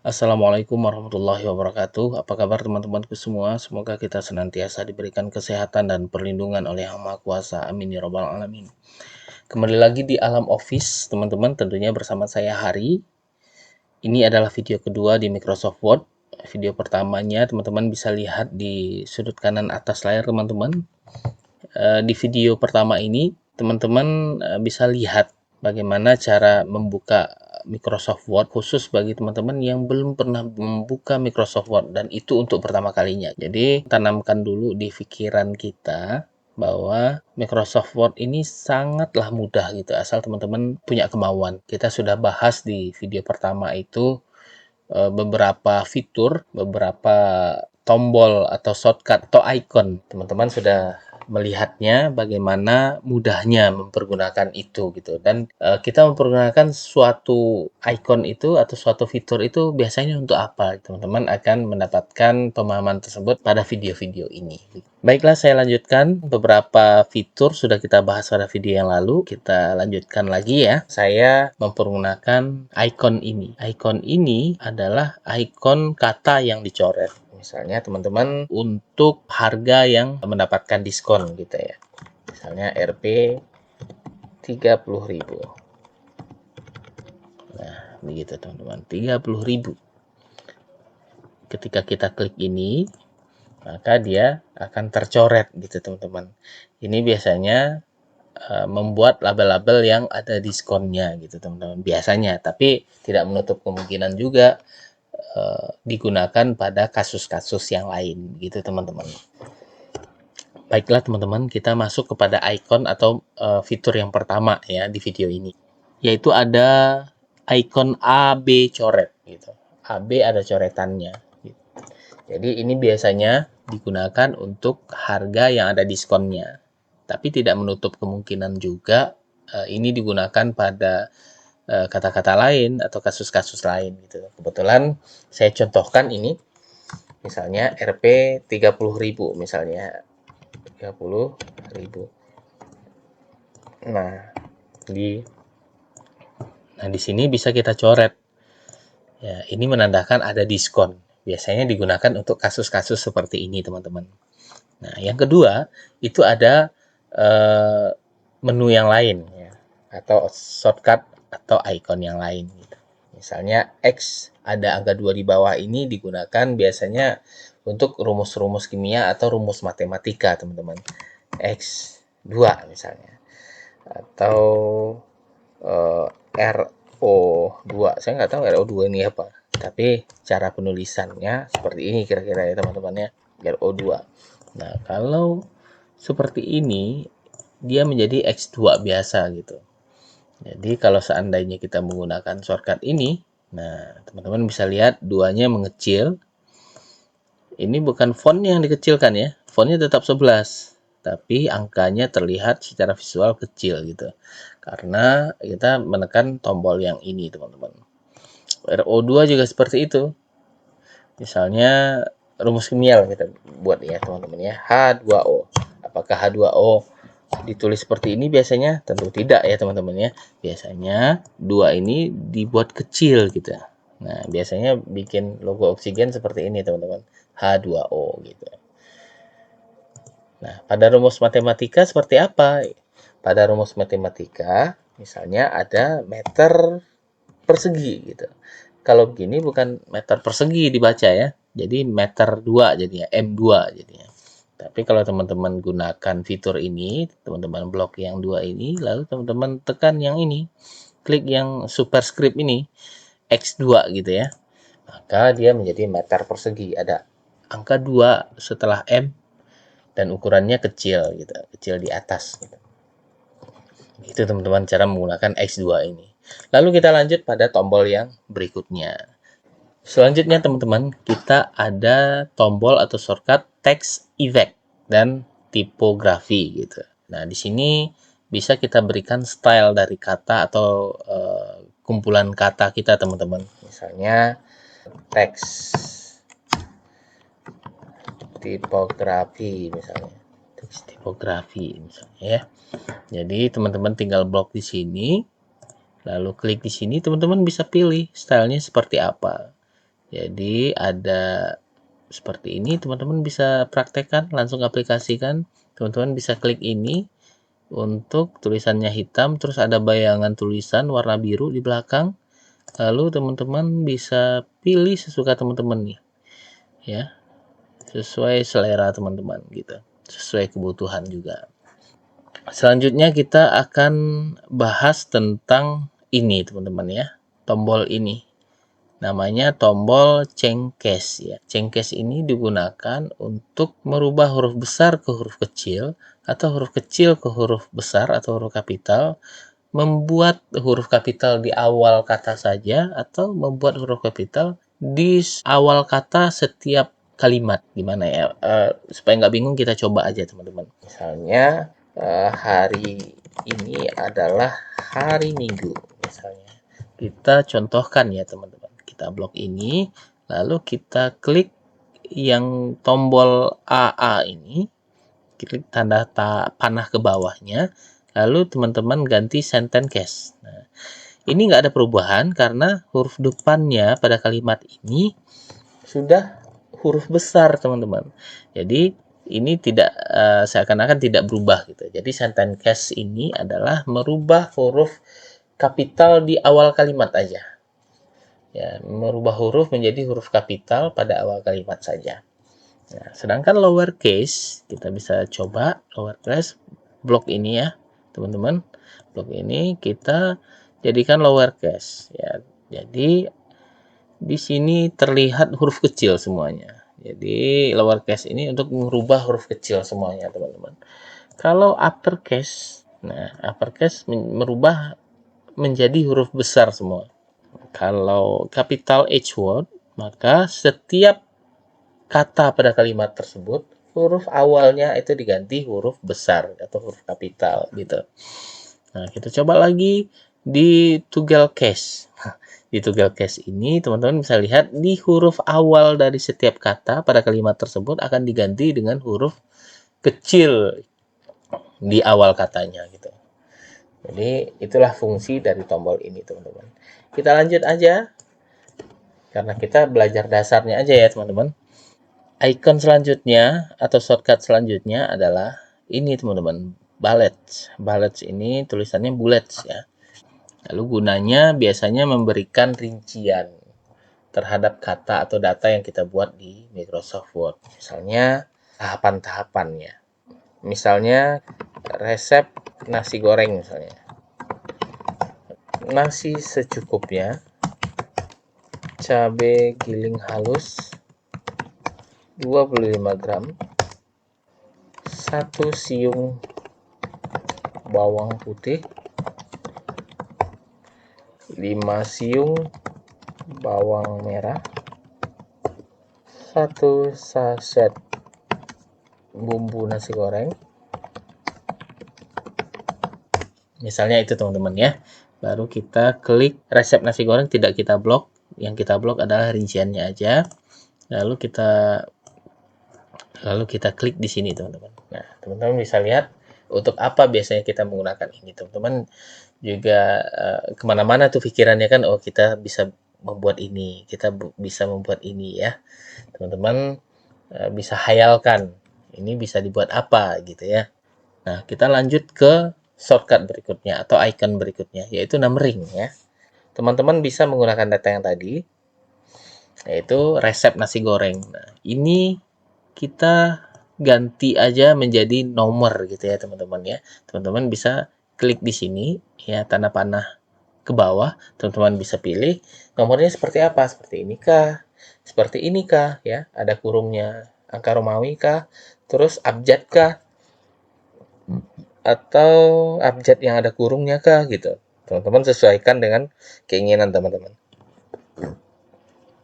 Assalamualaikum warahmatullahi wabarakatuh. Apa kabar teman-temanku semua? Semoga kita senantiasa diberikan kesehatan dan perlindungan oleh Yang Maha Kuasa. Amin ya rabbal alamin. Kembali lagi di Alam Office, teman-teman, tentunya bersama saya Hari. Ini adalah video kedua di Microsoft Word. Video pertamanya teman-teman bisa lihat di sudut kanan atas layar teman-teman. Di video pertama ini teman-teman bisa lihat bagaimana cara membuka Microsoft Word khusus bagi teman-teman yang belum pernah membuka Microsoft Word, dan itu untuk pertama kalinya. Jadi tanamkan dulu di pikiran kita bahwa Microsoft Word ini sangatlah mudah gitu, asal teman-teman punya kemauan. Kita sudah bahas di video pertama itu beberapa fitur, beberapa tombol atau shortcut atau icon. Teman-teman sudah melihatnya bagaimana mudahnya mempergunakan itu gitu, dan kita mempergunakan suatu icon itu atau suatu fitur itu biasanya untuk apa, teman-teman akan mendapatkan pemahaman tersebut pada video-video ini. Baiklah, saya lanjutkan. Beberapa fitur sudah kita bahas pada video yang lalu, kita lanjutkan lagi ya. Saya mempergunakan icon ini. Icon ini adalah icon kata yang dicoret. Misalnya teman-teman untuk harga yang mendapatkan diskon gitu ya. Misalnya Rp 30.000. Nah, begitu teman-teman, 30.000. Ketika kita klik ini, maka dia akan tercoret gitu teman-teman. Ini biasanya membuat label-label yang ada diskonnya gitu teman-teman, biasanya, tapi tidak menutup kemungkinan juga digunakan pada kasus-kasus yang lain gitu teman-teman. Baiklah teman-teman, kita masuk kepada icon atau fitur yang pertama ya di video ini, yaitu ada icon AB coret gitu. AB ada coretannya gitu. Jadi ini biasanya digunakan untuk harga yang ada diskonnya, tapi tidak menutup kemungkinan juga ini digunakan pada kata-kata lain atau kasus-kasus lain gitu. Kebetulan saya contohkan ini, misalnya Rp 30.000 misalnya, 30.000. Nah, di sini bisa kita coret. Ya, ini menandakan ada diskon. Biasanya digunakan untuk kasus-kasus seperti ini, teman-teman. Nah, yang kedua, itu ada menu yang lain ya, atau shortcut atau icon yang lain gitu. Misalnya X, ada angka 2 di bawah, ini digunakan biasanya untuk rumus-rumus kimia atau rumus matematika, teman-teman. X2 misalnya. Atau RO2. Saya nggak tahu RO2 ini apa, tapi cara penulisannya seperti ini kira-kira ya teman-teman ya, RO2. Nah, kalau seperti ini dia menjadi X2 biasa gitu. Jadi kalau seandainya kita menggunakan shortcut ini, nah teman-teman bisa lihat duanya mengecil. Ini bukan font yang dikecilkan ya, fontnya tetap 11, tapi angkanya terlihat secara visual kecil gitu, karena kita menekan tombol yang ini teman-teman. RO2 juga seperti itu. Misalnya rumus kimia kita buat ya teman-teman ya, H2O. Apakah H2O ditulis seperti ini biasanya? Tentu tidak ya teman-teman ya. Biasanya 2 ini dibuat kecil gitu. Nah, biasanya bikin logo oksigen seperti ini teman-teman, H2O gitu. Nah, pada rumus matematika seperti apa? Pada rumus matematika misalnya ada meter persegi gitu. Kalau begini bukan meter persegi dibaca ya, jadi meter 2 jadinya, M2 jadinya. Tapi kalau teman-teman gunakan fitur ini, teman-teman blok yang 2 ini, lalu teman-teman tekan yang ini, klik yang superscript ini, X2 gitu ya, maka dia menjadi meter persegi, ada angka 2 setelah M dan ukurannya kecil gitu, kecil di atas gitu. Itu teman-teman cara menggunakan X2 ini. Lalu kita lanjut pada tombol yang berikutnya. Selanjutnya teman-teman, kita ada tombol atau shortcut text effect dan tipografi gitu. Nah, di sini bisa kita berikan style dari kata atau kumpulan kata kita teman-teman. Misalnya teks tipografi misalnya. Teks tipografi misalnya ya. Jadi teman-teman tinggal blok di sini, lalu klik di sini, teman-teman bisa pilih stylenya seperti apa. Jadi ada seperti ini, teman-teman bisa praktekkan, langsung aplikasikan. Teman-teman bisa klik ini untuk tulisannya hitam, terus ada bayangan tulisan warna biru di belakang. Lalu teman-teman bisa pilih sesuka teman-teman nih, ya, sesuai selera teman-teman gitu, sesuai kebutuhan juga. Selanjutnya kita akan bahas tentang ini teman-teman ya, tombol ini. Namanya tombol cengkes ya. Cengkes ini digunakan untuk merubah huruf besar ke huruf kecil atau huruf kecil ke huruf besar atau huruf kapital, membuat huruf kapital di awal kata saja atau membuat huruf kapital di awal kata setiap kalimat. Gimana ya? Supaya nggak bingung kita coba aja teman-teman. Misalnya hari ini adalah hari Minggu misalnya. Kita contohkan ya teman-teman. Kita blok ini, lalu kita klik yang tombol AA ini, klik tanda panah ke bawahnya, lalu teman-teman ganti sentence case. Nah, ini nggak ada perubahan karena huruf depannya pada kalimat ini sudah huruf besar teman-teman. Jadi ini tidak seakan-akan tidak berubah gitu. Jadi sentence case ini adalah merubah huruf kapital di awal kalimat aja. Ya, merubah huruf menjadi huruf kapital pada awal kalimat saja. Nah, sedangkan lowercase kita bisa coba lowercase blok ini ya, teman-teman. Blok ini kita jadikan lowercase ya. Jadi di sini terlihat huruf kecil semuanya. Jadi lowercase ini untuk merubah huruf kecil semuanya, teman-teman. Kalau uppercase, nah uppercase merubah menjadi huruf besar semua. Kalau capital H word, maka setiap kata pada kalimat tersebut, huruf awalnya itu diganti huruf besar atau huruf kapital gitu. Nah, kita coba lagi di toggle case. Di toggle case ini, teman-teman bisa lihat di huruf awal dari setiap kata pada kalimat tersebut akan diganti dengan huruf kecil di awal katanya gitu. Jadi itulah fungsi dari tombol ini teman-teman. Kita lanjut aja karena kita belajar dasarnya aja ya teman-teman. Icon selanjutnya atau shortcut selanjutnya adalah ini teman-teman, bullets. Bullets ini tulisannya bullets ya. Lalu gunanya biasanya memberikan rincian terhadap kata atau data yang kita buat di Microsoft Word. Misalnya tahapan-tahapannya. Misalnya resep nasi goreng misalnya. Nasi secukupnya, cabai giling halus 25 gram, 1 siung bawang putih, 5 siung bawang merah, 1 saset bumbu nasi goreng. Misalnya itu teman-teman ya. Baru kita klik resep nasi goreng, tidak kita blok. Yang kita blok adalah rinciannya aja. Lalu kita klik di sini teman-teman. Nah, teman-teman bisa lihat untuk apa biasanya kita menggunakan ini. Teman-teman juga kemana-mana tuh pikirannya kan, oh kita bisa membuat ini, kita bisa membuat ini ya. Teman-teman bisa hayalkan ini bisa dibuat apa gitu ya. Nah, kita lanjut ke shortcut berikutnya atau icon berikutnya, yaitu numbering ya. Teman-teman bisa menggunakan data yang tadi, yaitu resep nasi goreng. Nah, ini kita ganti aja menjadi nomor gitu ya teman-teman ya. Teman-teman bisa klik di sini ya, tanda panah ke bawah. Teman-teman bisa pilih nomornya seperti apa, seperti ini kah, seperti ini kah ya, ada kurungnya, angka Romawi kah, terus abjad kah, atau abjad yang ada kurungnya kah gitu. Teman-teman sesuaikan dengan keinginan teman-teman.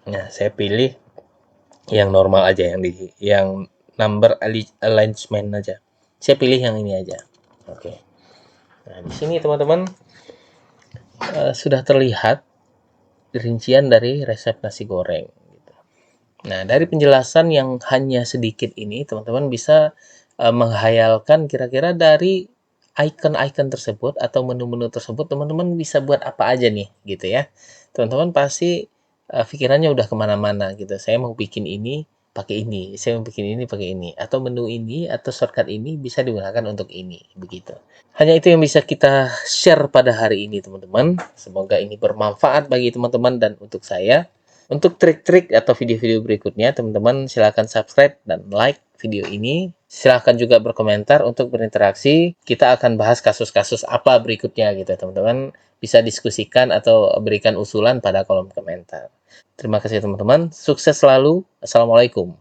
Nah, saya pilih yang normal aja, yang number alignment aja. Saya pilih yang ini aja. Oke. Nah, di sini teman-teman sudah terlihat rincian dari resep nasi goreng gitu. Nah, dari penjelasan yang hanya sedikit ini, teman-teman bisa menghayalkan kira-kira dari icon-icon tersebut atau menu-menu tersebut teman-teman bisa buat apa aja nih gitu ya. Teman-teman pasti pikirannya udah kemana-mana gitu. Saya mau bikin ini pakai ini, saya mau bikin ini pakai ini, atau menu ini atau shortcut ini bisa digunakan untuk ini, begitu. Hanya itu yang bisa kita share pada hari ini, teman-teman. Semoga ini bermanfaat bagi teman-teman dan untuk saya. Untuk trik-trik atau video-video berikutnya, teman-teman silahkan subscribe dan like video ini. Silahkan juga berkomentar untuk berinteraksi. Kita akan bahas kasus-kasus apa berikutnya gitu, teman-teman. Bisa diskusikan atau berikan usulan pada kolom komentar. Terima kasih, teman-teman. Sukses selalu. Assalamualaikum.